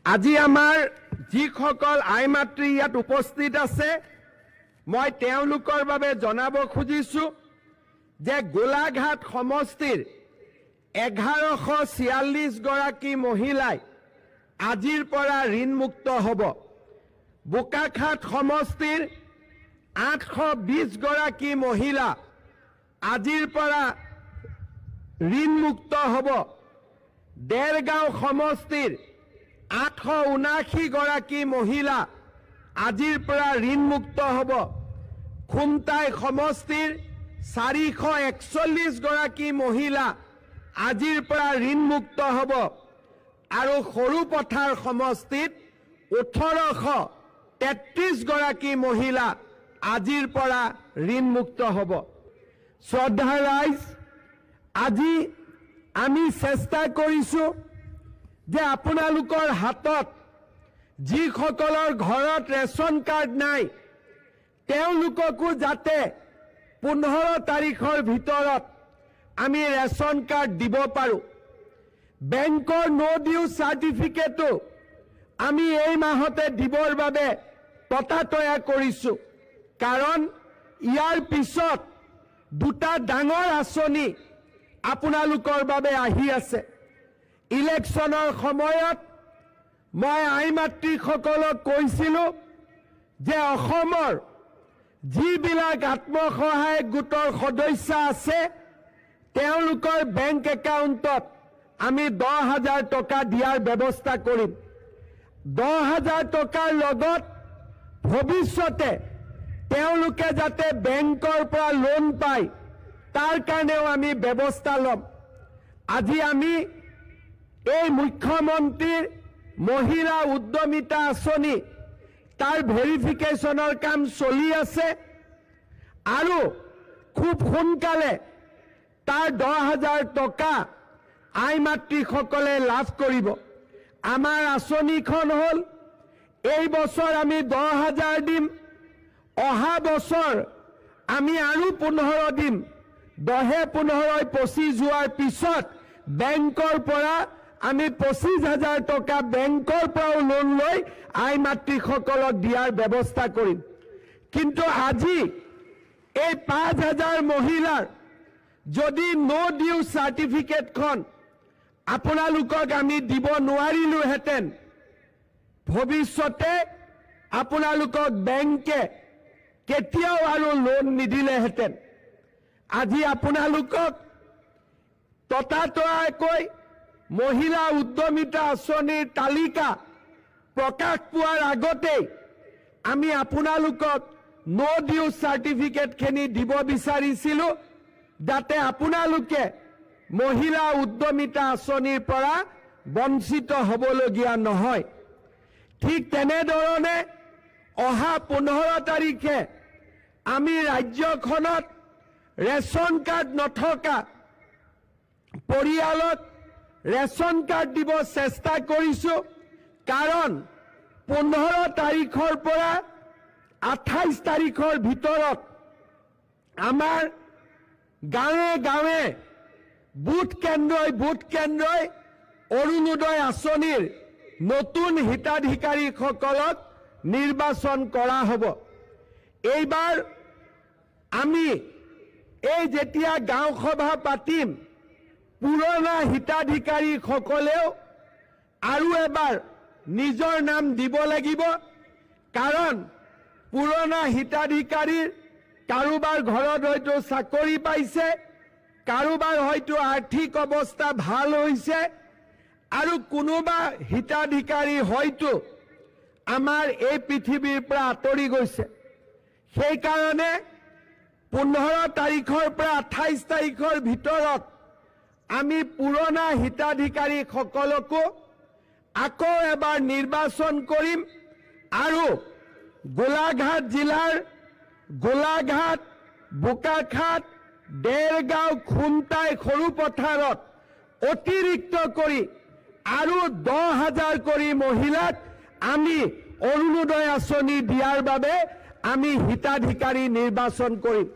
আজি আমাৰ যিসকল আই মাতৃ ইয়াত উপস্থিত আছে মই তেওঁলোকৰ বাবে জনাব খুজিছো যে গোলাঘাট সমষ্টিৰ 1146 গৰাকী মহিলাই আজিৰ পৰা ঋণমুক্ত হ'ব। বোকাখাট সমষ্টিৰ 820 গৰাকী মহিলা আজিৰ পৰা ঋণমুক্ত হ'ব। দেৰগাঁও সমষ্টিৰ 879 গৰাকী মহিলা আজিৰ পৰা ঋণমুক্ত হ'ব। খুমটাই সমষ্টিৰ 441 গৰাকী মহিলা আজিৰ পৰা ঋণমুক্ত হ'ব আৰু সৰুপথাৰ সমষ্টিত 1833 গৰাকী মহিলা আজিৰ পৰা ঋণমুক্ত হ'ব। শ্ৰদ্ধা ৰাইজ, আজি আমি চেষ্টা কৰিছো যে আপোনালোকৰ হাতত যিসকলৰ ঘৰত ৰেচন কাৰ্ড নাই তেওঁলোককো যাতে 15 তাৰিখৰ ভিতৰত আমি ৰেচন কাৰ্ড দিব পাৰো। বেংকৰ নো ডিউ চাৰ্টিফিকেটো আমি এই মাহতে দিবৰ বাবে ততাতয়া কৰিছো, কাৰণ ইয়াৰ পিছত দুটা ডাঙৰ আঁচনি আপোনালোকৰ বাবে আহি আছে। ইলেকশ্যনৰ সময়ত মই আই মাতৃসকলক কৈছিলো যে অসমৰ যিবিলাক আত্মসহায়ক গোটৰ সদস্য আছে তেওঁলোকৰ বেংক একাউণ্টত আমি 10,000 টকা দিয়াৰ ব্যৱস্থা কৰিম। 10,000 টকাৰ লগত ভৱিষ্যতে তেওঁলোকে যাতে বেংকৰ পৰা লোন পায় তাৰ কাৰণেও আমি ব্যৱস্থা ল'ম। আজি আমি এই মুখ্যমন্ত্ৰীৰ মহিলা উদ্যমিতা আঁচনি তাৰ ভেৰিফিকেশ্যনৰ কাম চলি আছে আৰু খুব সোনকালে তাৰ 10,000 টকা আই মাতৃসকলে লাভ কৰিব। আমাৰ আঁচনিখন হ'ল এই বছৰ আমি 10,000 দিম, অহা বছৰ আমি আৰু 15 দিম। 10-15 25 যোৱাৰ পিছত বেংকৰ পৰা আমি 25,000 টকা বেংকৰ পৰাও লোন লৈ আই মাতৃসকলক দিয়াৰ ব্যৱস্থা কৰিম। কিন্তু আজি এই 5,000 মহিলাৰ যদি নো ডিউ চাৰ্টিফিকেটখন আপোনালোকক আমি দিব নোৱাৰিলোহেঁতেন, ভৱিষ্যতে আপোনালোকক বেংকে কেতিয়াও আৰু লোন নিদিলেহেঁতেন। আজি আপোনালোকক ততাতয়াকৈ মহিলা উদ্যমিতা আঁচনিৰ তালিকা প্ৰকাশ পোৱাৰ আগতেই আমি আপোনালোকক নো ডিউ চাৰ্টিফিকেটখিনি দিব বিচাৰিছিলো যাতে আপোনালোকে মহিলা উদ্যমিতা আঁচনিৰ পৰা বঞ্চিত হ'বলগীয়া নহয়। ঠিক তেনেধৰণে অহা 15 তাৰিখে আমি ৰাজ্যখনত ৰেচন কাৰ্ড নথকা পৰিয়ালক ৰেচন কাৰ্ড দিব চেষ্টা কৰিছো, কাৰণ 15 তাৰিখৰ পৰা 28 তাৰিখৰ ভিতৰত আমাৰ গাঁৱে গাঁৱে বুথ কেন্দ্ৰই অৰুণোদয় আঁচনিৰ নতুন হিতাধিকাৰীসকলক নিৰ্বাচন কৰা হ'ব। এইবাৰ আমি এই যেতিয়া গাঁও সভা পাতিম পুৰণা হিতাধিকাৰীসকলেও আৰু এবাৰ নিজৰ নাম দিব লাগিব, কাৰণ পুৰণা হিতাধিকাৰীৰ কাৰোবাৰ ঘৰত হয়তো চাকৰি পাইছে, কাৰোবাৰ হয়তো আৰ্থিক অৱস্থা ভাল হৈছে আৰু কোনোবা হিতাধিকাৰী হয়তো আমাৰ এই পৃথিৱীৰ পৰা আঁতৰি গৈছে। সেইকাৰণে 15 তাৰিখৰ পৰা 28 তাৰিখৰ ভিতৰত আমি পুৰণা হিতাধিকাৰীসকলকো আকৌ এবাৰ নিৰ্বাচন কৰিম আৰু গোলাঘাট জিলাৰ গোলাঘাট, বোকাখাট, দেৰগাঁও, খুমটাই, সৰুপথাৰত অতিৰিক্ত কৰি আৰু 10,000 কৰি মহিলাক আমি অৰুণোদয় আঁচনি দিয়াৰ বাবে আমি হিতাধিকাৰী নিৰ্বাচন কৰিম।